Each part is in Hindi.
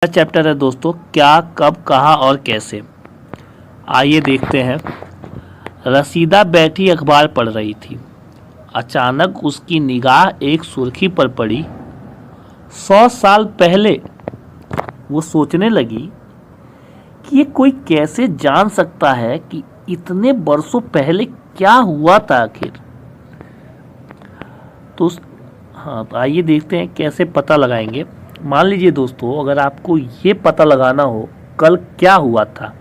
चैप्टर है दोस्तों, क्या, कब, कहाँ और कैसे। आइए देखते हैं। रसीदा बैठी अखबार पढ़ रही थी। अचानक उसकी निगाह एक सुर्खी पर पड़ी। 100 साल पहले। वो सोचने लगी कि ये कोई कैसे जान सकता है कि इतने बरसों पहले क्या हुआ था आखिर। तो आइए देखते हैं कैसे पता लगाएंगे। मान लीजिए दोस्तों, अगर आपको ये पता लगाना हो कल क्या हुआ था,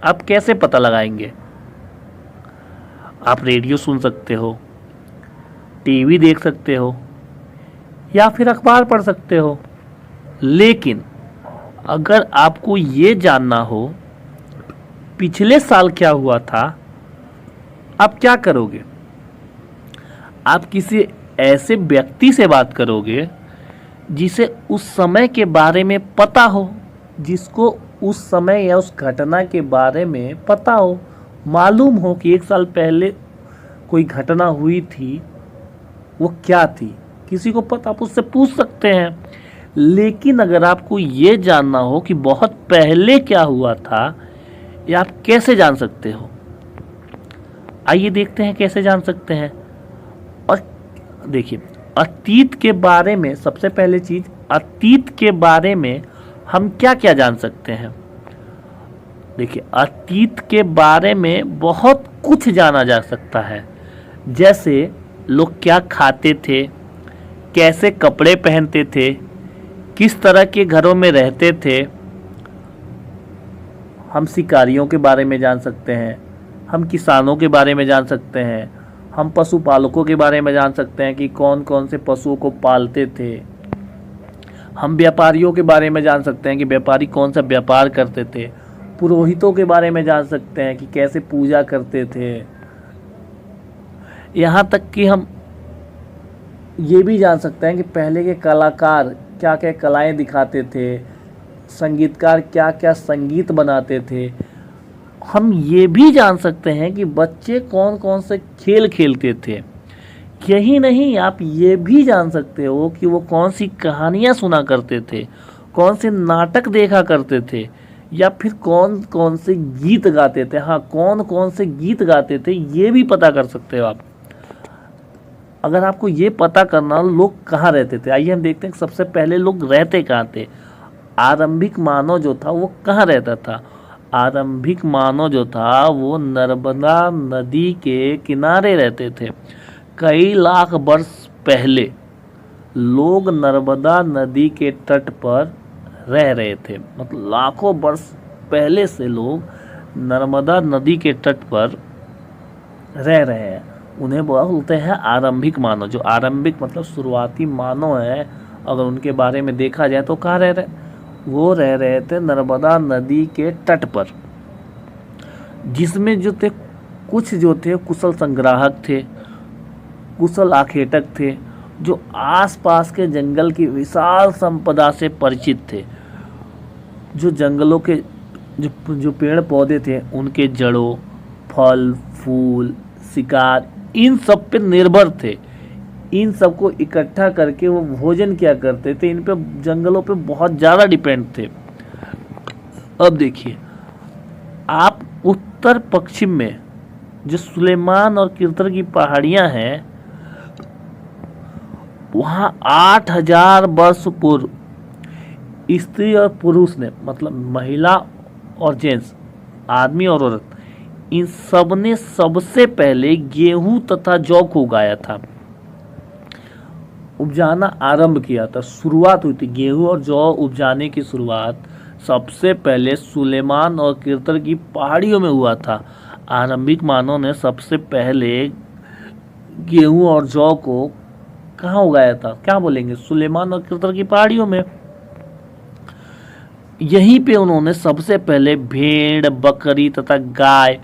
आप कैसे पता लगाएंगे? आप रेडियो सुन सकते हो, टीवी देख सकते हो या फिर अखबार पढ़ सकते हो। लेकिन अगर आपको ये जानना हो पिछले साल क्या हुआ था, आप क्या करोगे? आप किसी ऐसे व्यक्ति से बात करोगे जिसे उस समय के बारे में पता हो, जिसको उस समय या उस घटना के बारे में पता हो, मालूम हो कि 1 साल पहले कोई घटना हुई थी, वो क्या थी, किसी को पता, आप उससे पूछ सकते हैं। लेकिन अगर आपको ये जानना हो कि बहुत पहले क्या हुआ था, या आप कैसे जान सकते हो? आइए देखते हैं कैसे जान सकते हैं। और देखिए, अतीत के बारे में सबसे पहले चीज, अतीत के बारे में हम क्या क्या जान सकते हैं? देखिए, अतीत के बारे में बहुत कुछ जाना जा सकता है। जैसे लोग क्या खाते थे, कैसे कपड़े पहनते थे, किस तरह के घरों में रहते थे। हम शिकारियों के बारे में जान सकते हैं, हम किसानों के बारे में जान सकते हैं, हम पशुपालकों के बारे में जान सकते हैं कि कौन कौन से पशुओं को पालते थे। हम व्यापारियों के बारे में जान सकते हैं कि व्यापारी कौन सा व्यापार करते थे। पुरोहितों के बारे में जान सकते हैं कि कैसे पूजा करते थे। यहाँ तक कि हम ये भी जान सकते हैं कि पहले के कलाकार क्या क्या कलाएं दिखाते थे, संगीतकार क्या क्या संगीत बनाते थे। हम ये भी जान सकते हैं कि बच्चे कौन कौन से खेल खेलते थे। यही नहीं, आप ये भी जान सकते हो कि वो कौन सी कहानियाँ सुना करते थे, कौन से नाटक देखा करते थे, या फिर कौन कौन से गीत गाते थे। हाँ, कौन कौन से गीत गाते थे ये भी पता कर सकते हो आप। अगर आपको ये पता करना हो लोग कहाँ रहते थे, आइए हम देखते हैं सबसे पहले लोग रहते कहाँ थे। आरंभिक मानव जो था वो कहाँ रहता था? आरंभिक मानव जो था वो नर्मदा नदी के किनारे रहते थे। कई लाख वर्ष पहले लोग नर्मदा नदी के तट पर रह रहे थे। मतलब लाखों वर्ष पहले से लोग नर्मदा नदी के तट पर रह रहे हैं। उन्हें बोलते हैं आरंभिक मानव। जो आरंभिक मतलब शुरुआती मानव है, अगर उनके बारे में देखा जाए तो कहाँ रह रहे? वो रह रहे थे नर्मदा नदी के तट पर, जिसमें जो थे कुछ जो थे कुशल संग्राहक थे, कुशल आखेटक थे, जो आसपास के जंगल की विशाल संपदा से परिचित थे। जो जंगलों के जो पेड़ पौधे थे उनके जड़ों, फल फूल, शिकार, इन सब पे निर्भर थे। इन सबको इकट्ठा करके वो भोजन क्या करते थे, इन पे जंगलों पे बहुत ज़्यादा डिपेंड थे। अब देखिए, आप उत्तर पश्चिम में जो सुलेमान और किरतर की पहाड़ियाँ हैं, वहाँ 8000 वर्ष पूर्व स्त्री और पुरुष ने, मतलब महिला और जेंट्स, आदमी और औरत, इन सब ने सबसे पहले गेहूं तथा जौ को उगाया था, उपजाना आरंभ किया था। शुरुआत हुई थी गेहूं और जौ उपजाने की शुरुआत सबसे पहले सुलेमान और किरतर की पहाड़ियों में हुआ था। आरंभिक मानव ने सबसे पहले गेहूं और जौ को कहाँ उगाया था? क्या बोलेंगे? सुलेमान और किरतर की पहाड़ियों में। यहीं पे उन्होंने सबसे पहले भेड़, बकरी तथा गाय,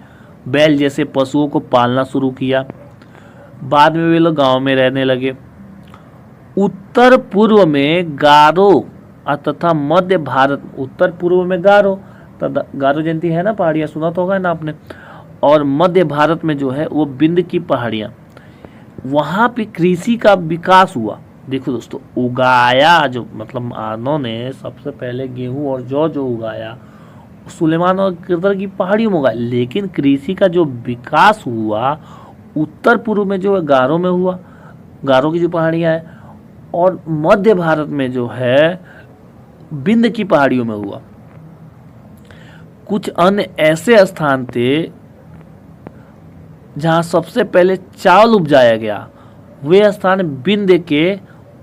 बैल जैसे पशुओं को पालना शुरू किया। बाद में वे लोग गांव में रहने लगे। उत्तर पूर्व में गारो तथा मध्य भारत, उत्तर पूर्व में गारो तथा गारो जयंती है ना, पहाड़ियाँ सुना तो होगा ना आपने। और मध्य भारत में जो है वो बिंद की पहाड़ियाँ, वहाँ पे कृषि का विकास हुआ। देखो दोस्तों, उगाया जो मतलब मानव ने सबसे पहले गेहूं और जौ जो उगाया सुलेमान और गिरदर की पहाड़ियों में उगाया, लेकिन कृषि का जो विकास हुआ उत्तर पूर्व में जो है गारो में हुआ, गारो की जो पहाड़ियाँ हैं, और मध्य भारत में जो है विंध्य की पहाड़ियों में हुआ। कुछ अन्य ऐसे स्थान थे जहां सबसे पहले चावल उपजाया गया, वे स्थान विंध्य के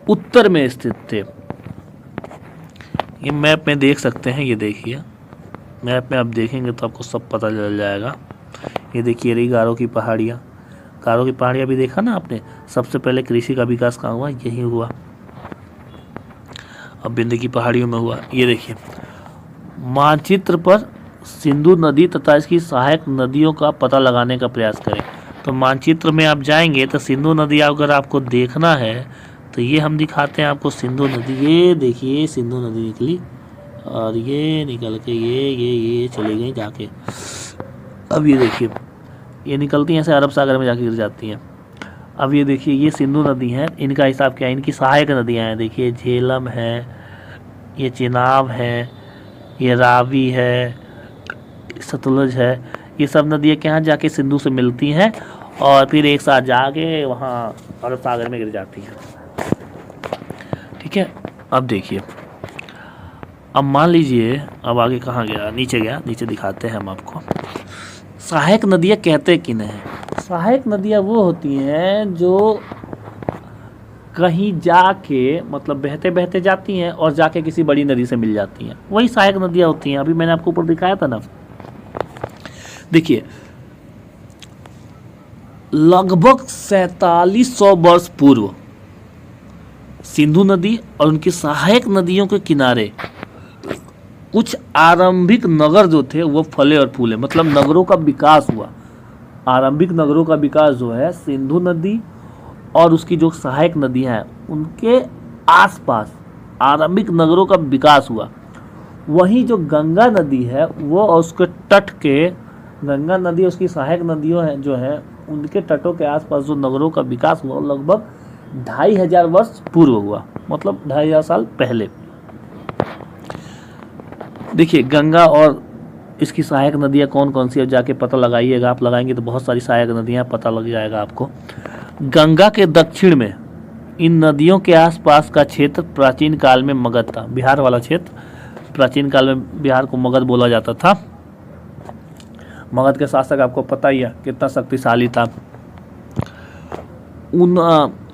उत्तर में स्थित थे। ये मैप में देख सकते हैं, ये देखिए मैप में आप देखेंगे तो आपको सब पता चल जाएगा। ये देखिए रही गारो की पहाड़ियाँ, गारो की पहाड़ियाँ भी देखा ना आपने, सबसे पहले कृषि का विकास कहाँ हुआ, यही हुआ, अब विंध्य की पहाड़ियों में हुआ। ये देखिए मानचित्र पर सिंधु नदी तथा इसकी सहायक नदियों का पता लगाने का प्रयास करें। तो मानचित्र में आप जाएंगे तो सिंधु नदी अगर आपको देखना है तो ये हम दिखाते हैं आपको सिंधु नदी। ये देखिए सिंधु नदी निकली और ये निकल के ये चली गई जाके। अब ये देखिए ये निकलती हैं ऐसे अरब सागर में जाके गिर जाती हैं। अब ये देखिए ये सिंधु नदी है, इनका हिसाब क्या है, इनकी सहायक नदियाँ हैं। देखिए झेलम है, ये चिनाब है, ये रावी है, सतलुज है, ये सब नदियाँ क्या जाके सिंधु से मिलती हैं और फिर एक साथ जाके वहाँ अरब सागर में गिर जाती हैं। ठीक है, अब देखिए, अब मान लीजिए अब आगे कहाँ गया, नीचे गया, नीचे दिखाते हैं हम आपको। सहायक नदियाँ कहते किन्हें हैं? सहायक नदियाँ वो होती हैं जो कहीं जाके मतलब बहते बहते जाती हैं और जाके किसी बड़ी नदी से मिल जाती हैं, वही सहायक नदियाँ होती हैं। अभी मैंने आपको ऊपर दिखाया था ना, देखिए लगभग 4700 वर्ष पूर्व सिंधु नदी और उनकी सहायक नदियों के किनारे कुछ आरंभिक नगर जो थे वो फले और फूले, मतलब नगरों का विकास हुआ। आरंभिक नगरों का विकास जो है सिंधु नदी और उसकी जो सहायक नदियां हैं उनके आसपास आरंभिक नगरों का विकास हुआ। वहीं जो गंगा नदी है वो और उसके तट के, गंगा नदी और उसकी सहायक नदियों हैं जो हैं उनके तटों के आसपास जो नगरों का विकास हुआ लगभग 2500 वर्ष पूर्व हुआ, मतलब 2500 साल पहले। देखिए गंगा और इसकी सहायक नदियाँ कौन कौन सी है जाके पता लगाइएगा, आप लगाएंगे तो बहुत सारी सहायक नदियाँ पता लग जाएगा आपको। गंगा के दक्षिण में इन नदियों के आसपास का क्षेत्र प्राचीन काल में मगध था। बिहार वाला क्षेत्र प्राचीन काल में बिहार को मगध बोला जाता था। मगध के शासक आपको पता ही है कितना शक्तिशाली था।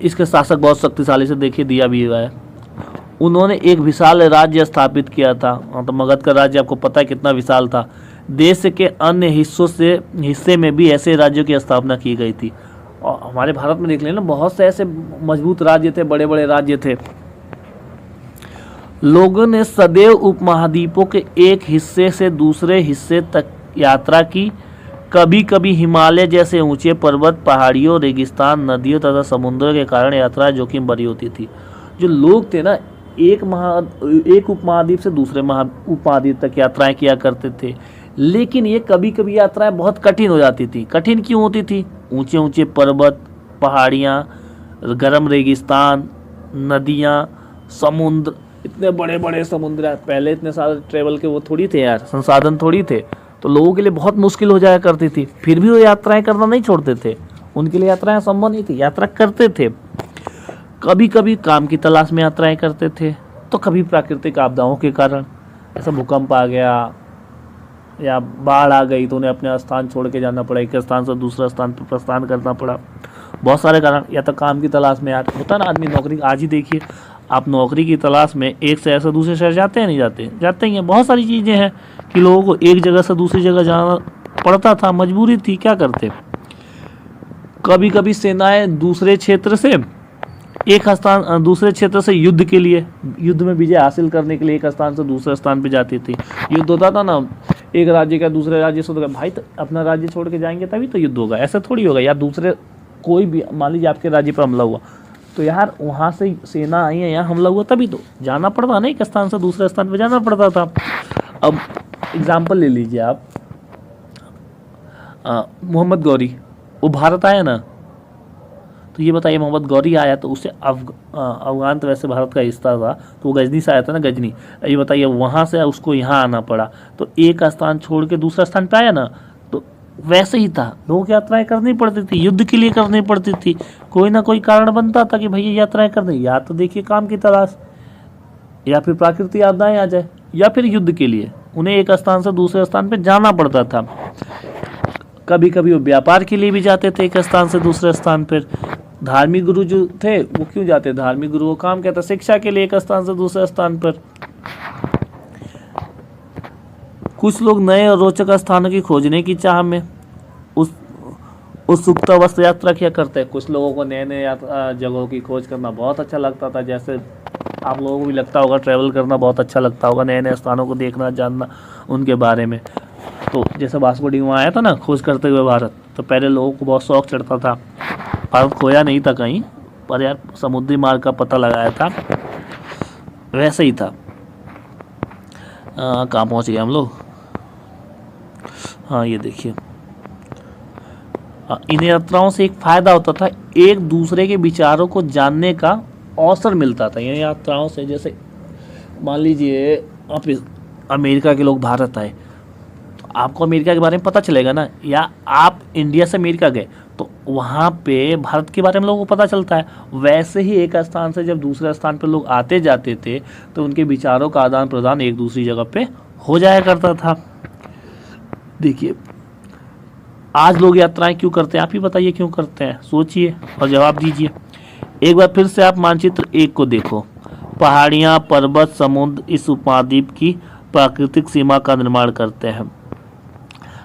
इसके शासक बहुत शक्तिशाली से देखिए दिया भी हुआ है। उन्होंने एक विशाल राज्य स्थापित किया था, तो मगध का राज्य आपको पता है कितना विशाल था। देश के अन्य हिस्से में भी ऐसे राज्यों की स्थापना की गई थी। और हमारे भारत में देख लेना बहुत से ऐसे मजबूत राज्य थे, बड़े बड़े राज्य थे। लोगों ने सदैव उपमहाद्वीपों के एक हिस्से से दूसरे हिस्से तक यात्रा की। कभी कभी हिमालय जैसे ऊंचे पर्वत, पहाड़ियों, रेगिस्तान, नदियों तथा समुद्रों के कारण यात्रा जोखिम भरी होती थी। जो लोग थे ना एक उपमहाद्वीप से दूसरे उपमहाद्वीप तक यात्राएं किया करते थे, लेकिन ये कभी कभी यात्राएं बहुत कठिन हो जाती थी। कठिन क्यों होती थी? ऊंचे ऊंचे पर्वत, पहाड़ियाँ, गर्म रेगिस्तान, नदियाँ, समुद्र, इतने बड़े बड़े समुद्र। पहले इतने सारे ट्रेवल के वो थोड़ी थे यार, संसाधन थोड़ी थे, तो लोगों के लिए बहुत मुश्किल हो जाया करती थी। फिर भी वो यात्राएं करना नहीं छोड़ते थे, उनके लिए यात्राएं संभव नहीं थी, यात्रा करते थे। कभी कभी काम की तलाश में यात्राएं करते थे, तो कभी प्राकृतिक आपदाओं के कारण, ऐसा भूकंप आ गया या बाढ़ आ गई तो उन्हें अपने स्थान छोड़ के जाना पड़ा, एक स्थान से दूसरा स्थान पर प्रस्थान करना पड़ा। बहुत सारे कारण, या तो काम की तलाश में यार होता ना आदमी नौकरी, आज ही देखिए आप नौकरी की तलाश में एक शहर से दूसरे शहर जाते हैं, नहीं जाते? जाते ही हैं। बहुत सारी चीज़ें हैं कि लोगों को एक जगह से दूसरी जगह जाना पड़ता था, मजबूरी थी, क्या करते। कभी कभी सेनाएं दूसरे क्षेत्र से दूसरे क्षेत्र से युद्ध के लिए, युद्ध में विजय हासिल करने के लिए एक स्थान से दूसरे स्थान पे जाती थी। युद्ध होता था ना, एक राज्य का दूसरे राज्य से होगा, भाई तो अपना राज्य छोड़ के जाएंगे तभी तो युद्ध होगा, ऐसा थोड़ी होगा। या दूसरे कोई भी, मान लीजिए आपके राज्य पर हमला हुआ तो यार वहाँ से सेना आई है, यहाँ हमला हुआ तभी तो जाना पड़ता ना, एक स्थान से दूसरे स्थान पे जाना पड़ता था। अब एग्जाम्पल ले लीजिए आप, मोहम्मद गौरी, वो भारत आया ना, तो ये बताइए मोहम्मद गौरी आया तो उसे अफगान तो वैसे भारत का हिस्सा था, तो वो गजनी से आया था ना, गजनी। ये बताइए वहाँ से उसको यहाँ आना पड़ा, तो एक स्थान छोड़ के दूसरा स्थान पे आया ना। तो वैसे ही था, लोग यात्राएं करनी पड़ती थी, युद्ध के लिए करनी पड़ती थी, कोई ना कोई कारण बनता था कि भैया यात्राएं करनी, या तो देखिए काम की तलाश, या फिर प्राकृतिक आपदाएं आ जाए, या फिर युद्ध के लिए उन्हें एक स्थान से दूसरे स्थान पे जाना पड़ता था। कभी कभी वो व्यापार के लिए भी जाते थे एक स्थान से दूसरे स्थान पर। धार्मिक गुरु जो थे वो क्यों जाते, धार्मिक गुरु वो काम कहता शिक्षा के लिए एक स्थान से दूसरे स्थान पर। कुछ लोग नए और रोचक स्थानों की खोजने की चाह में उत्सुकतावश यात्रा किया करते हैं। कुछ लोगों को नए नए जगहों की खोज करना बहुत अच्छा लगता था, जैसे आप लोगों को भी लगता होगा, ट्रैवल करना बहुत अच्छा लगता होगा, नए नए स्थानों को देखना, जानना उनके बारे में। तो जैसे वास्को डी गामा आया था ना खोज करते हुए भारत, तो पहले लोगों को बहुत शौक चढ़ता था, भारत खोया नहीं था कहीं पर यार, समुद्री मार्ग का पता लगाया था, वैसे ही था। कहाँ पहुँच गए हम लोग, हाँ ये देखिए, इन यात्राओं से एक फ़ायदा होता था, एक दूसरे के विचारों को जानने का अवसर मिलता था। इन यात्राओं से जैसे मान लीजिए आप अमेरिका के लोग भारत आए, तो आपको अमेरिका के बारे में पता चलेगा ना, या आप इंडिया से अमेरिका गए तो वहाँ पे भारत के बारे में लोगों को पता चलता है। वैसे ही एक स्थान से जब दूसरे स्थान पर लोग आते जाते थे तो उनके विचारों का आदान प्रदान एक दूसरी जगह पे हो जाया करता था। देखिए आज लोग यात्राएं क्यों करते हैं, आप ही बताइए क्यों करते हैं, सोचिए और जवाब दीजिए। एक बार फिर से आप मानचित्र 1 को देखो। पहाड़ियाँ, पर्वत, समुद्र इस उपमहाद्वीप की प्राकृतिक सीमा का निर्माण करते हैं।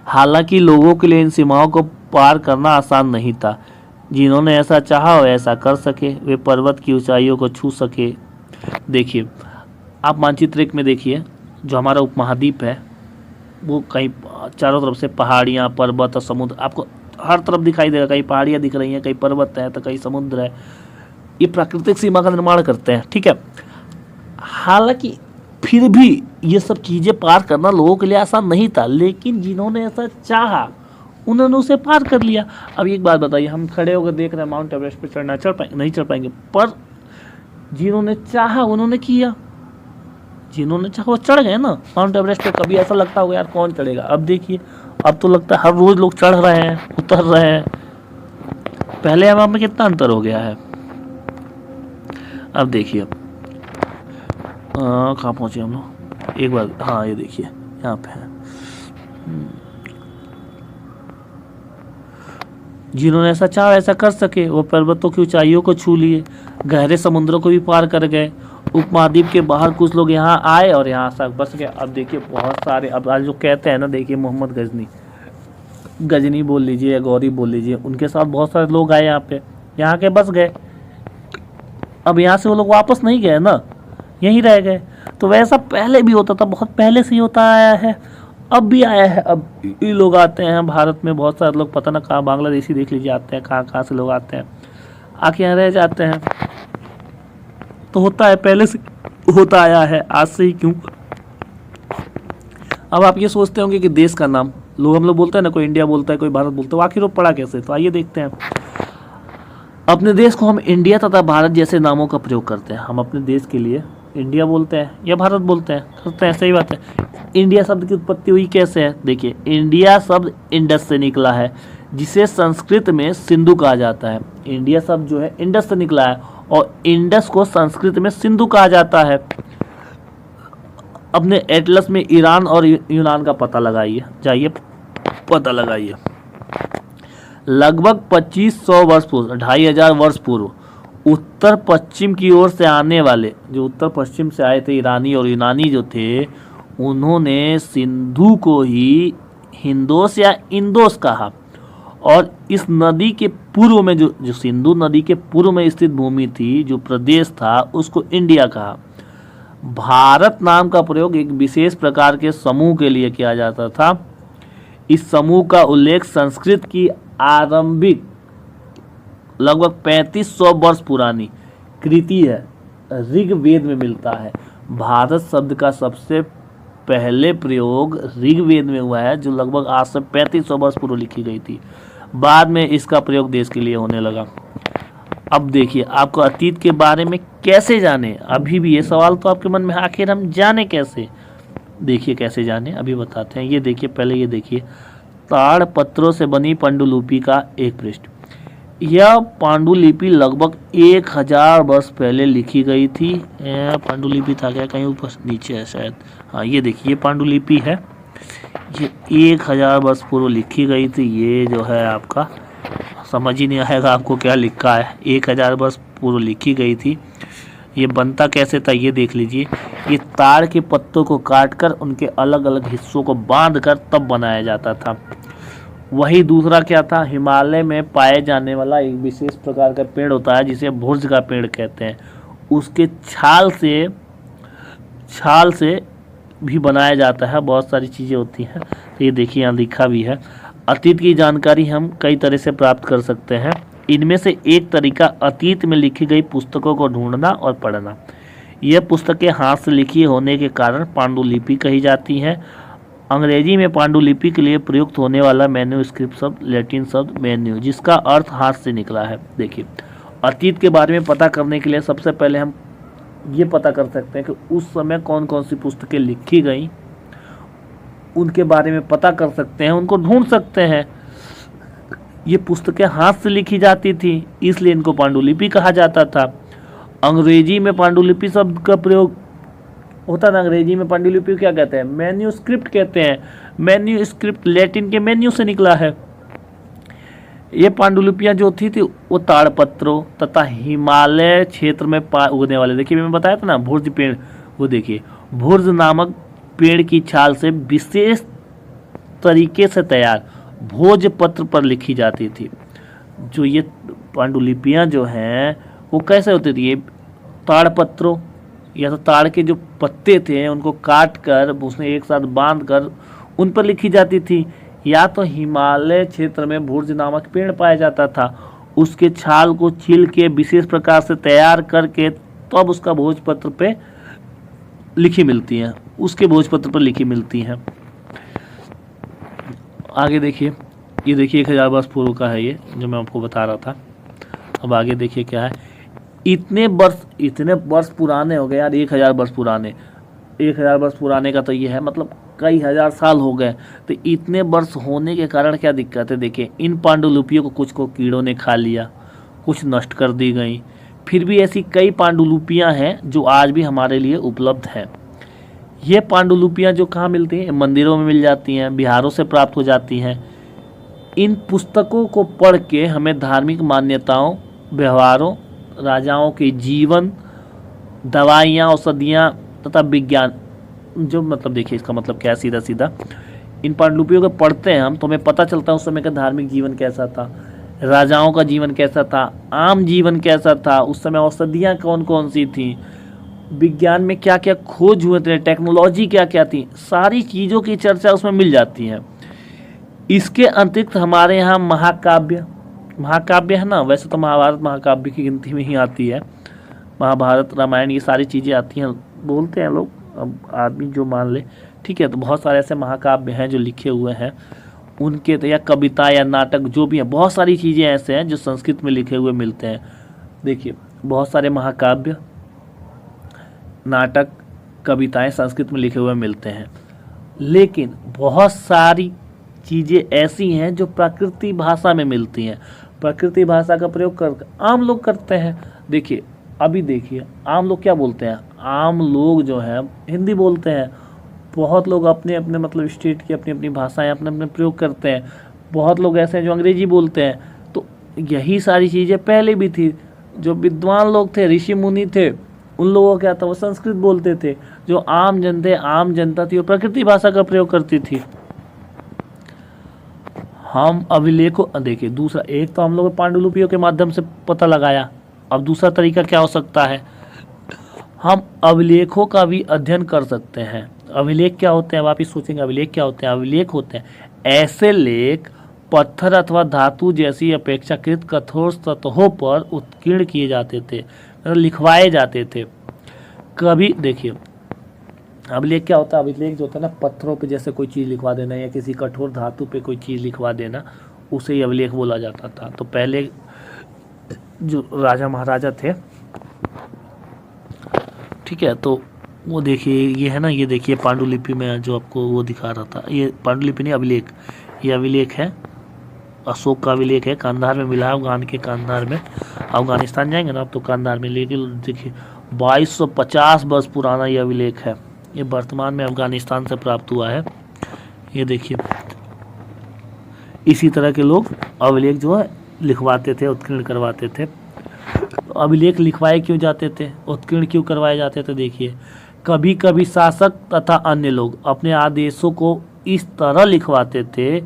हालांकि लोगों के लिए इन सीमाओं को पार करना आसान नहीं था। जिन्होंने ऐसा चाहा वो ऐसा कर सके, वे पर्वत की ऊंचाइयों को छू सके। देखिए आप मानचित्र 1 में देखिए, जो हमारा उपमहाद्वीप है वो कहीं चारों तरफ से पहाड़ियाँ, पर्वत और समुद्र आपको हर तरफ दिखाई देगा। कहीं पहाड़ियाँ दिख रही हैं, कहीं पर्वत है तो कहीं समुद्र है। ये प्राकृतिक सीमा का निर्माण करते हैं, ठीक है। हालांकि फिर भी ये सब चीज़ें पार करना लोगों के लिए आसान नहीं था, लेकिन जिन्होंने ऐसा चाहा उन्होंने उसे पार कर लिया। अब एक बात बताइए, हम खड़े होकर देख रहे हैं माउंट एवरेस्ट पे चढ़ना, चढ़ पाएंगे नहीं चढ़ पाएंगे, पर जिन्होंने चाहा उन्होंने किया, जिन्होंने चाहा वो चढ़ गए ना माउंट एवरेस्ट पे। कभी ऐसा लगता होगा यार कौन चढ़ेगा, अब देखिए अब तो लगता है हर रोज लोग चढ़ रहे हैं, उतर रहे हैं। पहले अब में कितना अंतर हो गया है। अब देखिए कहाँ पहुँचे हम लोग, एक बार हाँ ये देखिए यहाँ पे है। जिन्होंने ऐसा चाहा ऐसा कर सके, वो पर्वतों की ऊंचाइयों को छू लिए, गहरे समुद्रों को भी पार कर गए। उपमहाद्वीप के बाहर कुछ लोग यहाँ आए और यहाँ तक बस गए। अब देखिए बहुत सारे, अब आज जो कहते हैं ना, देखिए मोहम्मद गजनी बोल लीजिए या गौरी बोल लीजिए, उनके साथ बहुत सारे लोग आए यहाँ पे, यहाँ के बस गए। अब यहाँ से वो लोग वापस नहीं गए ना, यहीं रह गए। तो वैसा पहले भी होता था, बहुत पहले से ही होता आया है, अब भी आया है। अब ये लोग आते हैं भारत में, बहुत सारे लोग पता ना कहाँ, बांग्लादेशी देख लीजिए आते हैं, कहाँ कहाँ से लोग आते हैं, आके यहाँ रह जाते हैं। तो होता है, पहले से होता आया है, आज से ही क्यों। अब आप ये सोचते होंगे कि देश का नाम हम लोग बोलते हैं ना, कोई इंडिया बोलता है, कोई भारत बोलता है, आखिर वो पड़ा कैसे। तो आइए देखते हैं। अपने देश को हम इंडिया तथा भारत जैसे नामों का प्रयोग करते हैं। हम अपने देश के लिए इंडिया बोलते हैं या भारत बोलते हैं, करते हैं, सही बात है। इंडिया शब्द की उत्पत्ति हुई कैसे है, देखिए इंडिया शब्द इंडस से निकला है, जिसे संस्कृत में सिंधु कहा जाता है। इंडिया शब्द जो है इंडस से निकला है और इंडस को संस्कृत में सिंधु कहा जाता है। अपने एटलस में ईरान और यूनान का पता लगाइए, जाइए पता लगाइए। लगभग 2500 वर्ष पूर्व, 2500 वर्ष पूर्व उत्तर पश्चिम की ओर से आने वाले, जो उत्तर पश्चिम से आए थे ईरानी और यूनानी जो थे, उन्होंने सिंधु को ही हिंदोस या इंदोस कहा। और इस नदी के पूर्व में जो सिंधु नदी के पूर्व में स्थित भूमि थी, जो प्रदेश था, उसको इंडिया कहा। भारत नाम का प्रयोग एक विशेष प्रकार के समूह के लिए किया जाता था। इस समूह का उल्लेख संस्कृत की आरंभिक लगभग 3500 वर्ष पुरानी कृति है ऋग्वेद में मिलता है। भारत शब्द का सबसे पहले प्रयोग ऋग्वेद में हुआ है, जो लगभग आज से 3500 वर्ष पूर्व लिखी गई थी। बाद में इसका प्रयोग देश के लिए होने लगा। अब देखिए, आपको अतीत के बारे में कैसे जाने, अभी भी ये सवाल तो आपके मन में है, आखिर हम जाने कैसे। देखिए कैसे जाने, अभी बताते हैं। ये देखिए, पहले ये देखिए, ताड़ पत्रों से बनी पांडुलिपि का एक पृष्ठ। यह पांडुलिपि लगभग 1000 वर्ष पहले लिखी गई थी। पांडुलिपि था क्या, कहीं ऊपर नीचे है शायद। हाँ ये देखिए, ये पांडुलिपि है, ये 1000 वर्ष पूर्व लिखी गई थी। ये जो है आपका, समझ ही नहीं आएगा आपको क्या लिखा है। 1000 वर्ष पूर्व लिखी गई थी। ये बनता कैसे था ये देख लीजिए। ये ताड़ के पत्तों को काटकर उनके अलग अलग हिस्सों को बांधकर तब बनाया जाता था। वही दूसरा क्या था, हिमालय में पाए जाने वाला एक विशेष प्रकार का पेड़ होता है जिसे भुर्ज का पेड़ कहते हैं। उसके छाल से भी बनाया जाता है। बहुत सारी चीज़ें होती हैं। तो ये देखिए यहाँ लिखा भी है। अतीत की जानकारी हम कई तरह से प्राप्त कर सकते हैं। इनमें से एक तरीका अतीत में लिखी गई पुस्तकों को ढूंढना और पढ़ना। यह पुस्तकें हाथ से लिखी होने के कारण पांडुलिपि कही जाती हैं। अंग्रेजी में पांडुलिपि के लिए प्रयुक्त होने वाला मैन्यूस्क्रिप्ट शब्द लैटिन शब्द मैन्यू, जिसका अर्थ हाथ से निकला है। देखिए, अतीत के बारे में पता करने के लिए सबसे पहले हम ये पता कर सकते हैं कि उस समय कौन कौन सी पुस्तकें लिखी गई, उनके बारे में पता कर सकते हैं, उनको ढूंढ सकते हैं। ये पुस्तकें हाथ से लिखी जाती थी, इसलिए इनको पांडुलिपि कहा जाता था। अंग्रेजी में पांडुलिपि शब्द का प्रयोग होता था। अंग्रेजी में पांडुलिपि क्या कहते हैं, मैन्यूस्क्रिप्ट कहते हैं। मैन्यूस्क्रिप्ट लैटिन के मेन्यू से निकला है। ये पांडुलिपियाँ जो थी वो ताड़पत्रों तथा हिमालय क्षेत्र में उगने वाले, देखिए मैं बताया था ना भुर्ज पेड़, वो देखिए भुर्ज नामक पेड़ की छाल से विशेष तरीके से तैयार भोजपत्र पर लिखी जाती थी। जो ये पांडुलिपियाँ जो हैं वो कैसे होती थी, ये ताड़पत्रों या तो ताड़ के जो पत्ते थे उनको काट कर उसमें एक साथ बांध कर उन पर लिखी जाती थी। या तो हिमालय क्षेत्र में भुर्ज नामक पेड़ पाया जाता था, उसके छाल को छील के विशेष प्रकार से तैयार करके तब उसका भोजपत्र पे लिखी मिलती हैं, उसके भोजपत्र पर लिखी मिलती हैं। आगे देखिए, ये देखिए 1000 वर्ष पूर्व का है ये जो मैं आपको बता रहा था। अब आगे देखिए क्या है, इतने वर्ष पुराने हो गए यार, 1000 वर्ष पुराने। 1000 वर्ष पुराने का तो ये है मतलब कई हजार साल हो गए। तो इतने वर्ष होने के कारण क्या दिक्कत है, देखिए इन पांडुलिपियों को कुछ को कीड़ों ने खा लिया, कुछ नष्ट कर दी गई। फिर भी ऐसी कई पांडुलिपियाँ हैं जो आज भी हमारे लिए उपलब्ध हैं। ये पांडुलिपियाँ जो कहाँ मिलती हैं, मंदिरों में मिल जाती हैं, बिहारों से प्राप्त हो जाती हैं। इन पुस्तकों को पढ़ के हमें धार्मिक मान्यताओं, व्यवहारों, राजाओं के जीवन, दवाइयाँ, औषधियाँ तथा विज्ञान, जो मतलब देखिए इसका मतलब क्या है, सीधा सीधा इन पांडुलिपियों को पढ़ते हैं हम तो हमें पता चलता है उस समय का धार्मिक जीवन कैसा था, राजाओं का जीवन कैसा था, आम जीवन कैसा था, उस समय औषधियाँ कौन कौन सी थी, विज्ञान में क्या क्या खोज हुए थे, टेक्नोलॉजी क्या क्या थी, सारी चीज़ों की चर्चा उसमें मिल जाती है। इसके अतिरिक्त हमारे यहाँ महाकाव्य है ना, वैसे तो महाभारत महाकाव्य की गिनती में ही आती है। महाभारत, रामायण, ये सारी चीज़ें आती हैं, बोलते हैं लोग, अब आदमी जो मान ले, ठीक है। तो बहुत सारे ऐसे महाकाव्य हैं जो लिखे हुए हैं, उनके तो या कविता या नाटक जो भी हैं, बहुत सारी चीज़ें ऐसे हैं जो संस्कृत में लिखे हुए मिलते हैं। देखिए बहुत सारे महाकाव्य, नाटक, कविताएं संस्कृत में लिखे हुए मिलते हैं, लेकिन बहुत सारी चीज़ें ऐसी हैं जो प्राकृतिक भाषा में मिलती हैं। प्राकृतिक भाषा का प्रयोग कर आम लोग करते हैं। देखिए अभी देखिए आम लोग क्या बोलते हैं, आम लोग जो है हिंदी बोलते हैं। बहुत लोग अपने अपने मतलब स्टेट की अपनी अपनी भाषाएं अपने अपने प्रयोग करते हैं। बहुत लोग ऐसे हैं जो अंग्रेजी बोलते हैं। तो यही सारी चीज़ें पहले भी थी। जो विद्वान लोग थे, ऋषि मुनि थे, उन लोगों का क्या था, वो संस्कृत बोलते थे। जो आम जनता थी वो प्राकृतिक भाषा का प्रयोग करती थी। हम अभिलेखों, देखिए दूसरा, एक तो हम लोग पांडुलिपियों के माध्यम से पता लगाया, अब दूसरा तरीका क्या हो सकता है, हम अभिलेखों का भी अध्ययन कर सकते हैं। अभिलेख क्या होते हैं, वापिस सोचेंगे अभिलेख क्या होते हैं। अभिलेख होते हैं ऐसे लेख पत्थर अथवा धातु जैसी अपेक्षाकृत कठोर सतहों पर उत्कीर्ण किए जाते थे, मतलब लिखवाए जाते थे। कभी देखिए अभिलेख क्या होता है, अभिलेख जो होता है ना, पत्थरों पे जैसे कोई चीज़ लिखवा देना या किसी कठोर धातु पे कोई चीज़ लिखवा देना, उसे ही अभिलेख बोला जाता था। तो पहले जो राजा महाराजा थे, ठीक है। तो वो देखिए ये है ना, ये देखिए पांडुलिपि में जो आपको वो दिखा रहा था, ये पांडुलिपि नहीं अभिलेख, ये अभिलेख है, अशोक का अभिलेख है, कांधार में मिला है, अफगान के कांधार में। अफगानिस्तान जाएंगे ना आप तो कांधार में, लेकिन देखिए 2250 वर्ष पुराना ये अभिलेख है। ये वर्तमान में अफगानिस्तान से प्राप्त हुआ है। ये देखिए इसी तरह के लोग अभिलेख जो है लिखवाते थे, उत्कीर्ण करवाते थे। अभिलेख लिखवाए क्यों जाते थे, उत्कीर्ण क्यों करवाए जाते थे? देखिए कभी कभी शासक तथा अन्य लोग अपने आदेशों को इस तरह लिखवाते थे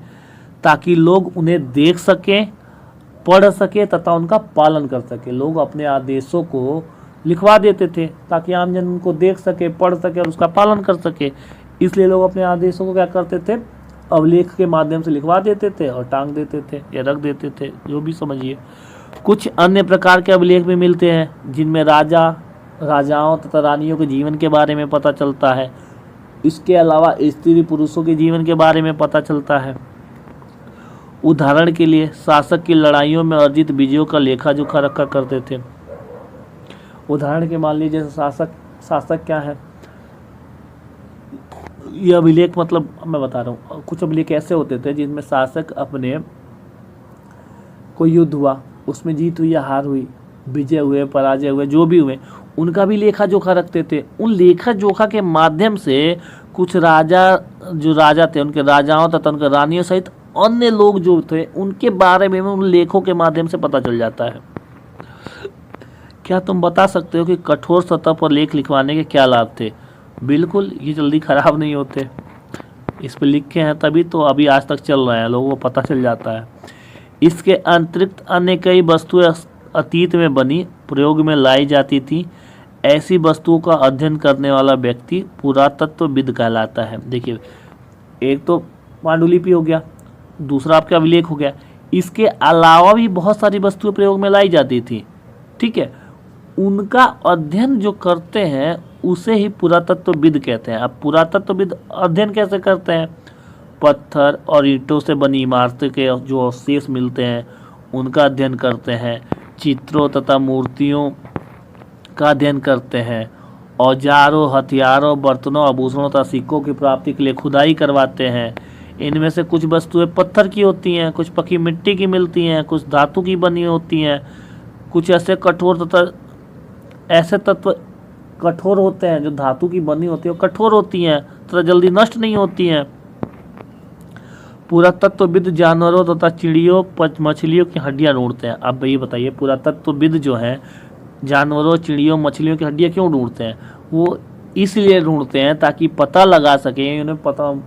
ताकि लोग उन्हें देख सकें, पढ़ सके तथा उनका पालन कर सके। लोग अपने आदेशों को लिखवा देते थे ताकि आम जन उनको देख सके, पढ़ सके और उसका पालन कर सके। इसलिए लोग अपने आदेशों को क्या करते थे, अभिलेख के माध्यम से लिखवा देते थे और टांग देते थे या रख देते थे, जो भी समझिए। कुछ अन्य प्रकार के अभिलेख भी मिलते हैं जिनमें राजाओं तथा रानियों के जीवन के बारे में पता चलता है। इसके अलावा स्त्री पुरुषों के जीवन के बारे में पता चलता है। उदाहरण के लिए शासक की लड़ाइयों में अर्जित विजयों का लेखा जोखा रखा करते थे। उदाहरण के मान लीजिए शासक क्या है, यह अभिलेख मतलब मैं बता रहा हूँ, कुछ अभिलेख ऐसे होते थे जिनमें शासक अपने कोई युद्ध हुआ, उसमें जीत हुई या हार हुई, विजय हुए पराजय हुए, जो भी हुए, उनका भी लेखा जोखा रखते थे। उन लेखा जोखा के माध्यम से कुछ राजा थे, उनके राजाओं तथा उनके रानियों सहित अन्य लोग जो थे उनके बारे में उन लेखों के माध्यम से पता चल जाता है। क्या तुम बता सकते हो कि कठोर सतह पर लेख लिखवाने के क्या लाभ थे? बिल्कुल, ये जल्दी खराब नहीं होते, इस पर लिखे हैं तभी तो अभी आज तक चल रहे हैं, लोगों को पता चल जाता है। इसके अतिरिक्त अन्य कई वस्तुएं अतीत में बनी प्रयोग में लाई जाती थी। ऐसी वस्तुओं का अध्ययन करने वाला व्यक्ति पुरातत्वविद कहलाता है। देखिए एक तो पांडुलिपि हो गया, दूसरा आपका अभिलेख हो गया, इसके अलावा भी बहुत सारी वस्तुएं प्रयोग में लाई जाती थी, ठीक है। उनका अध्ययन जो करते हैं उसे ही पुरातत्वविद कहते हैं। अब पुरातत्वविद अध्ययन कैसे करते हैं? पत्थर और ईंटों से बनी इमारतें के जो अवशेष मिलते हैं उनका अध्ययन करते हैं, चित्रों तथा मूर्तियों का अध्ययन करते हैं, औजारों, हथियारों, बर्तनों, आभूषणों तथा सिक्कों की प्राप्ति के लिए खुदाई करवाते हैं। इनमें से कुछ वस्तुएं पत्थर की होती हैं, कुछ पक्की मिट्टी की मिलती हैं, कुछ धातु की बनी होती हैं, कुछ ऐसे कठोर तथा ऐसे तत्व कठोर होते हैं जो धातु की बनी होती है, कठोर होती हैं तथा जल्दी नष्ट नहीं होती हैं। पुरातत्वविद जानवरों तथा चिड़ियों, मछलियों की हड्डियां ढूंढते हैं। अब ये बताइए पुरातत्वविद जो हैं जानवरों, चिड़ियों, मछलियों की हड्डियां क्यों ढूंढते हैं? वो इसलिए ढूंढते हैं ताकि पता लगा सकें, उन्हें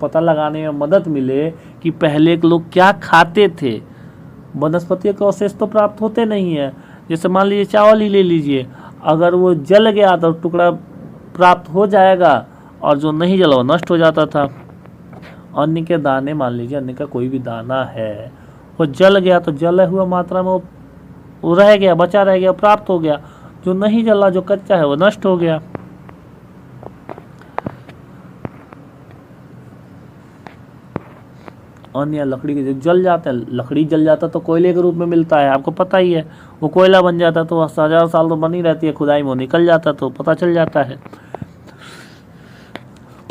पता लगाने में मदद मिले कि पहले के लोग क्या खाते थे। वनस्पतियों के अवशेष तो प्राप्त होते नहीं है, जैसे मान लीजिए चावल ही ले लीजिए, अगर वो जल गया तो टुकड़ा प्राप्त हो जाएगा और जो नहीं जला वो नष्ट हो जाता था। अन्न के दाने, मान लीजिए अन्न का कोई भी दाना है, वो जल गया तो जले हुआ मात्रा में वो रह गया, बचा रह गया, प्राप्त हो गया। जो नहीं जला, जो कच्चा है, वो नष्ट हो गया। अन्न या लकड़ी के जो जल जाते हैं, लकड़ी जल जाता तो कोयले के रूप में मिलता है, आपको पता ही है, वो कोयला बन जाता तो 1000 साल तो बनी रहती है, खुदाई में निकल जाता तो पता चल जाता है।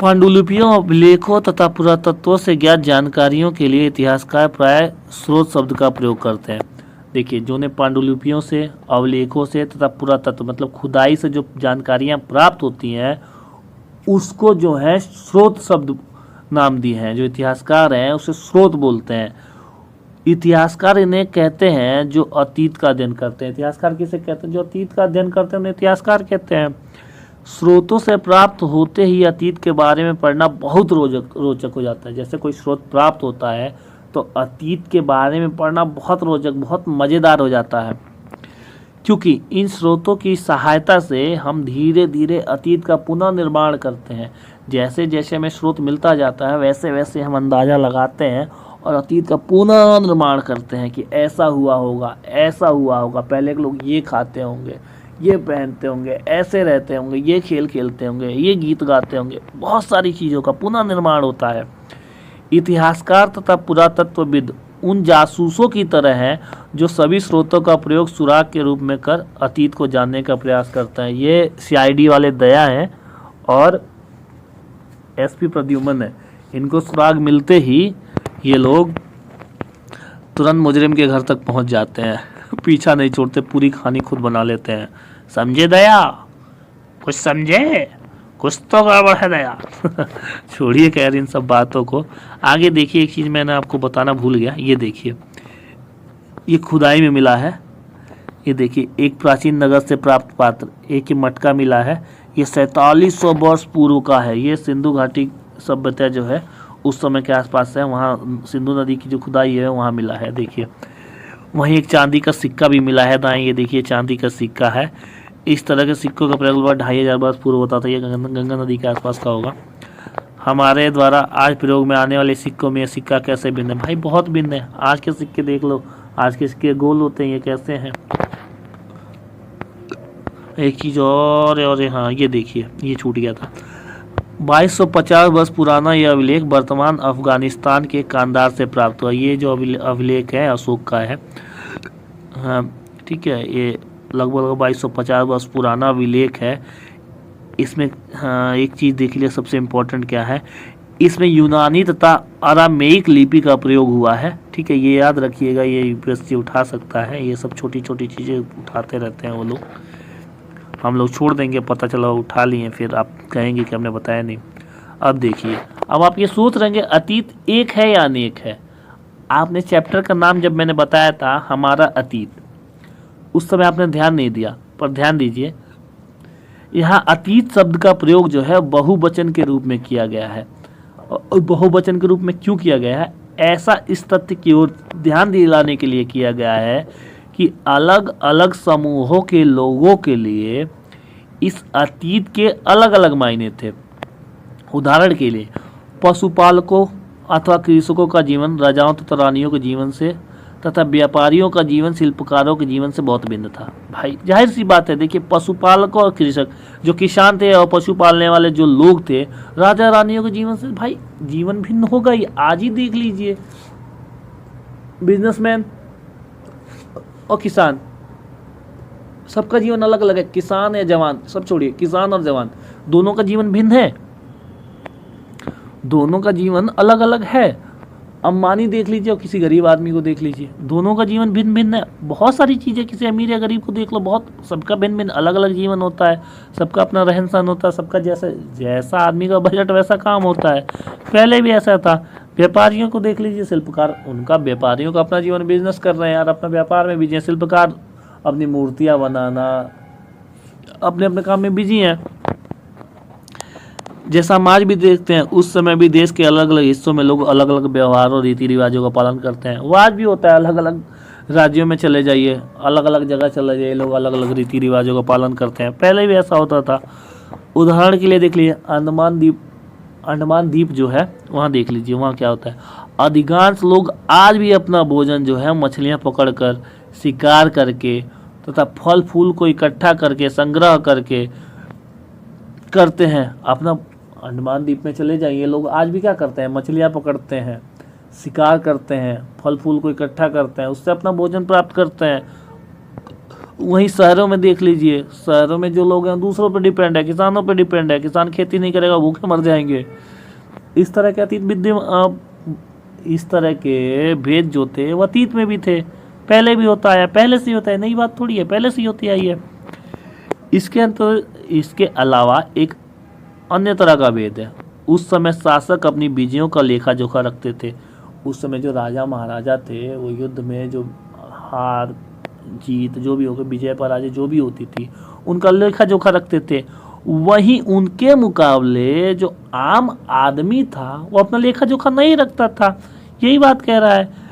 पांडुलिपियों, अभिलेखों तथा पुरातत्वों से ज्ञात जानकारियों के लिए इतिहासकार प्राय स्रोत शब्द का प्रयोग करते हैं। देखिए जो ने पांडुलिपियों से, अभिलेखों से तथा पुरातत्व मतलब खुदाई से जो जानकारियां प्राप्त होती हैं उसको जो है स्रोत शब्द नाम दिए हैं। जो इतिहासकार हैं उसे स्रोत बोलते हैं। इतिहासकार इन्हें कहते हैं जो अतीत का अध्ययन करते हैं। इतिहासकार किसे कहते हैं? जो अतीत का अध्ययन करते हैं उन्हें इतिहासकार कहते हैं। स्रोतों से प्राप्त होते ही अतीत के बारे में पढ़ना बहुत रोचक हो जाता है। जैसे कोई स्रोत प्राप्त होता है तो अतीत के बारे में पढ़ना बहुत रोचक, बहुत मज़ेदार हो जाता है, क्योंकि इन स्रोतों की सहायता से हम धीरे धीरे अतीत का पुनर्निर्माण करते हैं। जैसे जैसे हमें स्रोत मिलता जाता है वैसे वैसे हम अंदाज़ा लगाते हैं और अतीत का पुनर्निर्माण करते हैं कि ऐसा हुआ होगा, ऐसा हुआ होगा, पहले के लोग ये खाते होंगे, ये पहनते होंगे, ऐसे रहते होंगे, ये खेल खेलते होंगे, ये गीत गाते होंगे। बहुत सारी चीज़ों का पुनर्निर्माण होता है। इतिहासकार तथा पुरातत्वविद उन जासूसों की तरह हैं जो सभी स्रोतों का प्रयोग सुराग के रूप में कर अतीत को जानने का प्रयास करता है। ये सीआईडी वाले दया हैं और एसपी प्रद्युम्न है। इनको सुराग मिलते ही ये लोग तुरंत मुजरिम के घर तक पहुंच जाते हैं, पीछा नहीं छोड़ते, पूरी कहानी खुद बना लेते हैं। समझे दया, कुछ समझे, कुछ तो गड़बड़ है दया। छोड़िए खैर इन सब बातों को, आगे देखिए। एक चीज़ मैंने आपको बताना भूल गया, ये देखिए, ये खुदाई में मिला है। ये देखिए, एक प्राचीन नगर से प्राप्त पात्र, एक ही मटका मिला है। ये 4700 वर्ष पूर्व का है। ये सिंधु घाटी सभ्यता जो है उस समय के आसपास है, वहाँ सिंधु नदी की जो खुदाई है वहाँ मिला है। देखिए, वहीं एक चांदी का सिक्का भी मिला है। दाएं ये देखिए, चांदी का सिक्का है। इस तरह के सिक्कों का प्रयोग 2500 वर्ष पूर्व होता था। ये गंगा नदी के आसपास का होगा। हमारे द्वारा आज प्रयोग में आने वाले सिक्कों में ये सिक्का कैसे भिन्न है? भाई बहुत भिन्न है। आज के सिक्के देख लो, आज के सिक्के गोल होते हैं, ये कैसे हैं? एक चीज़ और हाँ ये देखिए, ये छूट गया था। 2250 वर्ष पुराना यह अभिलेख वर्तमान अफगानिस्तान के कांदार से प्राप्त हुआ। ये जो अभिलेख है अशोक का है, हाँ ठीक है। ये लगभग 2250 वर्ष पुराना अभिलेख है। इसमें हाँ एक चीज़ देख लीजिए, सबसे इम्पोर्टेंट क्या है, इसमें यूनानी तथा अरामेइक लिपि का प्रयोग हुआ है। ठीक है, ये याद रखिएगा, ये यूपीएससी उठा सकता है। ये सब छोटी छोटी चीज़ें उठाते रहते हैं वो लोग, हम लोग छोड़ देंगे, पता चला उठा लिए, फिर आप कहेंगे कि हमने बताया नहीं। अब देखिए, अब आप ये सोच रहेंगे अतीत एक है या अनेक है। आपने चैप्टर का नाम जब मैंने बताया था हमारा अतीत, उस समय आपने ध्यान नहीं दिया, पर ध्यान दीजिए, यहाँ अतीत शब्द का प्रयोग जो है बहुवचन के रूप में किया गया है। और बहुवचन के रूप में क्यों किया गया है? ऐसा इस तथ्य की ओर ध्यान दिलाने के लिए किया गया है कि अलग अलग समूहों के लोगों के लिए इस अतीत के अलग अलग मायने थे। उदाहरण के लिए पशुपालकों अथवा कृषकों का जीवन राजाओं तथा रानियों के जीवन से तथा व्यापारियों का जीवन शिल्पकारों के जीवन से बहुत भिन्न था। भाई जाहिर सी बात है, देखिए पशुपालक और कृषक जो किसान थे और पशु पालने वाले जो लोग थे, राजा रानियों के जीवन से भाई जीवन भिन्न होगा ही। आज ही देख लीजिए, बिजनेसमैन और किसान, सबका जीवन अलग अलग है। किसान या जवान, सब छोड़िए, किसान और जवान दोनों का जीवन भिन्न है, दोनों का जीवन अलग अलग है। अंबानी देख लीजिए और किसी गरीब आदमी को देख लीजिए, दोनों का जीवन भिन्न भिन्न है। बहुत सारी चीज़ें, किसी अमीर या गरीब को देख लो, बहुत सबका भिन्न भिन्न अलग अलग जीवन होता है, सबका अपना रहन सहन होता है, सबका जैसा आदमी का बजट वैसा काम होता है। पहले भी ऐसा था। व्यापारियों को देख लीजिए, शिल्पकार, उनका व्यापारियों का अपना जीवन बिजनेस कर रहे हैं यार, अपना व्यापार में बिजी हैं। शिल्पकार अपनी मूर्तियाँ बनाना, अपने अपने काम में बिजी हैं। जैसा हम आज भी देखते हैं, उस समय भी देश के अलग अलग हिस्सों में लोग अलग अलग व्यवहार और रीति रिवाजों का पालन करते हैं। वो आज भी होता है, अलग अलग राज्यों में चले जाइए, अलग अलग जगह चले जाइए, लोग अलग अलग रीति रिवाजों का पालन करते हैं। पहले भी ऐसा होता था। उदाहरण के लिए देख लीजिए, अंडमान द्वीप जो है वहाँ देख लीजिए, वहाँ क्या होता है, अधिकांश लोग आज भी अपना भोजन जो है मछलियाँ पकड़कर, शिकार करके तथा फल फूल को इकट्ठा करके, संग्रह करके करते हैं। अपना अंडमान द्वीप में चले जाइए, लोग आज भी क्या करते हैं, मछलियाँ पकड़ते हैं, शिकार करते हैं, फल फूल को इकट्ठा करते हैं, उससे अपना भोजन प्राप्त करते हैं। वहीं शहरों में देख लीजिए, शहरों में जो लोग हैं दूसरों पर डिपेंड है, किसानों पर डिपेंड है। किसान खेती नहीं करेगा, भूखे मर जाएंगे। इस तरह के इस तरह के भेद जो थे वो अतीत में भी थे, पहले भी होता है, पहले से ही होता है, नई बात थोड़ी है, पहले से ही होती आई है। इसके अलावा एक अन्य तरह का भेद है। उस समय शासक अपनी विजयों का लेखा जोखा रखते थे। उस समय जो राजा महाराजा थे वो युद्ध में जो हार जीत जो भी हो गई, विजय पराजय जो भी होती थी, उनका लेखा जोखा रखते थे। वहीं उनके मुकाबले जो आम आदमी था वो अपना लेखा जोखा नहीं रखता था। यही बात कह रहा है।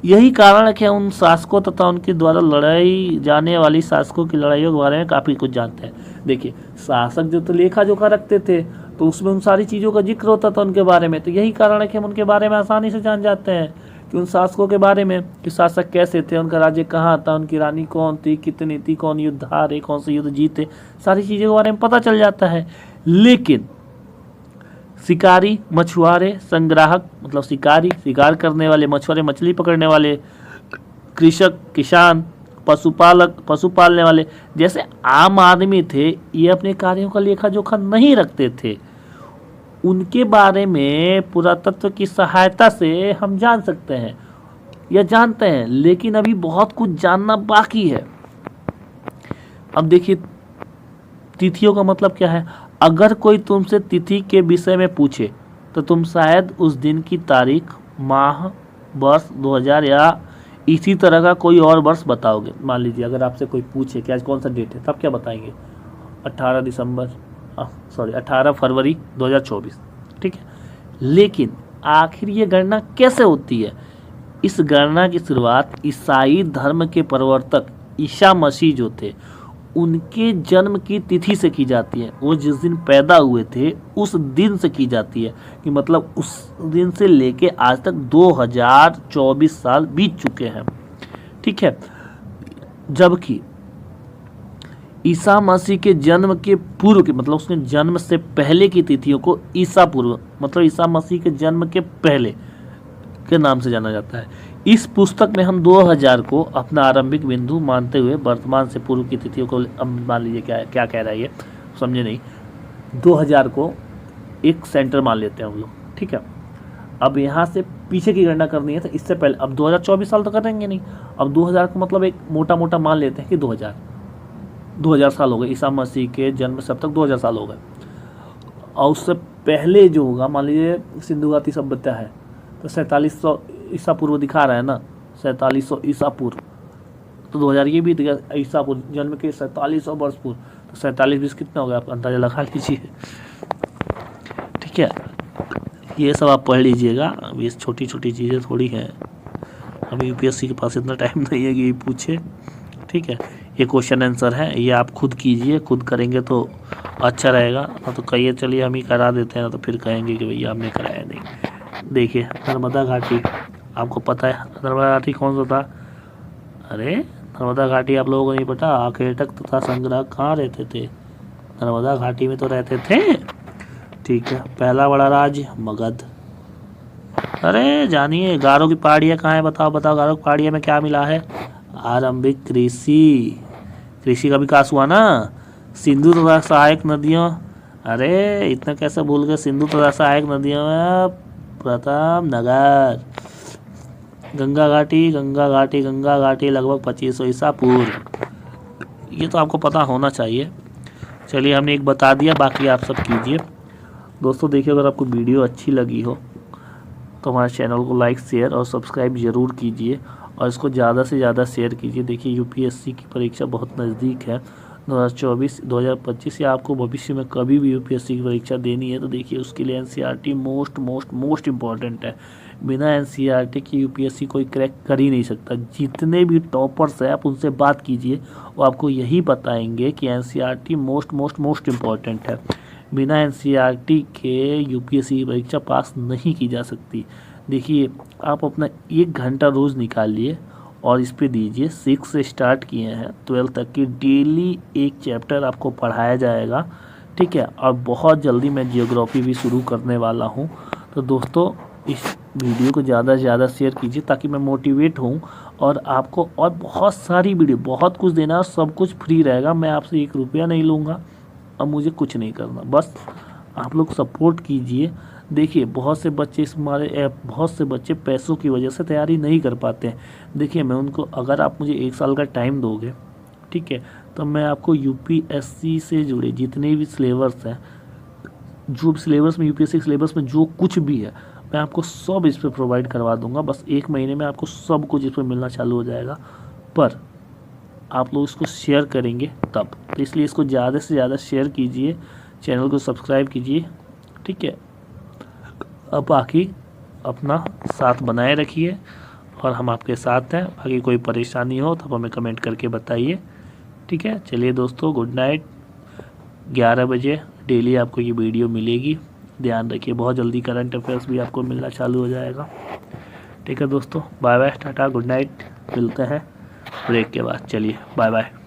यही कारण है कि उन शासकों तथा उनके द्वारा लड़ाई जाने वाली शासकों की लड़ाइयों के बारे में काफ़ी कुछ जानते हैं। देखिए, शासक जो तो लेखा जोखा रखते थे तो उसमें उन सारी चीज़ों का जिक्र होता था उनके बारे में। तो यही कारण है कि हम उनके बारे में आसानी से जान जाते हैं कि उन शासकों के बारे में, कि शासक कैसे थे, उनका राज्य कहाँ था, उनकी रानी कौन थी, कितनी थी, कौन युद्ध हारे, कौन से युद्ध जीते, सारी चीज़ों के बारे में पता चल जाता है। लेकिन शिकारी, मछुआरे, संग्राहक मतलब शिकारी, शिकार करने वाले, मछुआरे, मछली पकड़ने वाले, कृषक, किसान, पशुपालक, पशु पालने वाले जैसे आम आदमी थे, ये अपने कार्यों का लेखा जोखा नहीं रखते थे। उनके बारे में पुरातत्व की सहायता से हम जान सकते हैं या जानते हैं, लेकिन अभी बहुत कुछ जानना बाकी है। अब देखिए, तिथियों का मतलब क्या है। अगर कोई तुमसे तिथि के विषय में पूछे तो तुम शायद उस दिन की तारीख, माह, वर्ष 2000 या इसी तरह का कोई और वर्ष बताओगे। मान लीजिए अगर आपसे कोई पूछे कि आज कौन सा डेट है, तब क्या बताएंगे? 18 फरवरी 2024, ठीक है। लेकिन आखिर ये गणना कैसे होती है? इस गणना की शुरुआत ईसाई धर्म के प्रवर्तक ईसा मसीह जो थे, उनके जन्म की तिथि से की जाती है। वो जिस दिन पैदा हुए थे उस दिन से की जाती है, कि मतलब उस दिन से लेके आज तक 2024 साल बीत चुके हैं, ठीक है। जबकि ईसा मसीह के जन्म के पूर्व की, मतलब उसके जन्म से पहले की तिथियों को ईसा पूर्व, मतलब ईसा मसीह के जन्म के पहले के नाम से जाना जाता है। इस पुस्तक में हम 2000 को अपना आरंभिक बिंदु मानते हुए वर्तमान से पूर्व की तिथियों को, अब मान लीजिए क्या कह रहा है ये, समझे नहीं। 2000 को एक सेंटर मान लेते हैं हम लोग, ठीक है। अब यहाँ से पीछे की गणना करनी है तो इससे पहले, अब 2024 साल तो करेंगे नहीं, अब 2000 को मतलब एक मोटा मोटा मान लेते हैं कि 2000 साल हो गए ईसा मसीह के जन्म से, अब तक 2000 साल हो गए। और उससे पहले जो होगा, मान लीजिए सिंधु घाटी सभ्यता है तो 4700 ईसा पूर्व दिखा रहा है ना, 4700 ईसा पूर्व, तो 2000 ये भी ईसा पूर्व, जन्म के 4700 वर्ष पूर्व, तो 47 20 कितना हो गया, आप अंदाजा लगा लीजिए, ठीक है। ये सब आप पढ़ लीजिएगा, अब ये छोटी छोटी चीज़ें थोड़ी हैं, अभी यूपीएससी के पास इतना टाइम नहीं है कि ये पूछे, ठीक है। ये क्वेश्चन आंसर है, ये आप खुद कीजिए, खुद करेंगे तो अच्छा रहेगा। तो कहिए चलिए हम ही करा देते हैं, तो फिर कहेंगे कि भैया हमने कराया नहीं। देखिए नर्मदा घाटी, आपको पता है नर्मदा घाटी कौन सा था? अरे नर्मदा घाटी आप लोगों को नहीं पता? आखेटक तथा संग्राहक कहाँ रहते थे? नर्मदा घाटी में तो रहते थे, ठीक है। पहला बड़ा राज्य मगध। अरे जानिए गारो की पहाड़ियाँ कहाँ है? बताओ गारो की पहाड़ियाँ में क्या मिला है? आरंभिक कृषि का विकास हुआ ना। सिंधु तथा सहायक नदियों, अरे इतना कैसे भूल गए? सिंधु तथा सहायक नदियों में प्रथम नगर। गंगा घाटी लगभग 2500 ईसा पूर्व। ये तो आपको पता होना चाहिए। चलिए हमने एक बता दिया, बाकी आप सब कीजिए। दोस्तों देखिए, अगर आपको वीडियो अच्छी लगी हो तो हमारे चैनल को लाइक, शेयर और सब्सक्राइब ज़रूर कीजिए, और इसको ज़्यादा से ज़्यादा शेयर कीजिए। देखिए यूपीएससी की परीक्षा बहुत नज़दीक है, 2024 2025, या आपको भविष्य में कभी भी यूपीएससी की परीक्षा देनी है तो देखिए उसके लिए एनसीईआरटी मोस्ट इम्पॉर्टेंट है। बिना एनसीईआरटी के यूपीएससी कोई क्रैक कर ही नहीं सकता। जितने भी टॉपर्स हैं आप उनसे बात कीजिए, वो आपको यही बताएंगे कि एनसीईआरटी मोस्ट इम्पॉर्टेंट है। बिना एनसीईआरटी के यूपीएससी की परीक्षा पास नहीं की जा सकती। देखिए आप अपना 1 घंटा रोज़ निकालिए और इस पे दीजिए। 6 से स्टार्ट किए हैं 12 तक की डेली एक चैप्टर आपको पढ़ाया जाएगा, ठीक है। और बहुत जल्दी मैं जियोग्राफी भी शुरू करने वाला हूँ। तो दोस्तों इस वीडियो को ज़्यादा से ज़्यादा शेयर कीजिए ताकि मैं मोटिवेट हूँ, और आपको और बहुत सारी वीडियो, बहुत कुछ देना, सब कुछ फ्री रहेगा। मैं आपसे 1 रुपया नहीं लूँगा, अब मुझे कुछ नहीं करना, बस आप लोग सपोर्ट कीजिए। देखिए बहुत से बच्चे पैसों की वजह से तैयारी नहीं कर पाते हैं। देखिए मैं उनको, अगर आप मुझे 1 साल का टाइम दोगे, ठीक है, तो मैं आपको यूपीएससी से जुड़े जितने भी सिलेबस हैं, जो सिलेबस में यूपीएससी सिलेबस में जो कुछ भी है, मैं आपको सब इस पर प्रोवाइड करवा दूंगा। बस 1 महीने में आपको सब कुछ इस पर मिलना चालू हो जाएगा, पर आप लोग इसको शेयर करेंगे तब। तो इसलिए इसको ज़्यादा से ज़्यादा शेयर कीजिए, चैनल को सब्सक्राइब कीजिए, ठीक है। अब बाकी अपना साथ बनाए रखिए और हम आपके साथ हैं। बाकी कोई परेशानी हो तो हमें कमेंट करके बताइए, ठीक है। चलिए दोस्तों, गुड नाइट। 11 बजे डेली आपको ये वीडियो मिलेगी, ध्यान रखिए। बहुत जल्दी करंट अफेयर्स भी आपको मिलना चालू हो जाएगा, ठीक है दोस्तों। Bye bye, tata, good night. मिलते हैं ब्रेक के बाद। चलिए बाय बाय।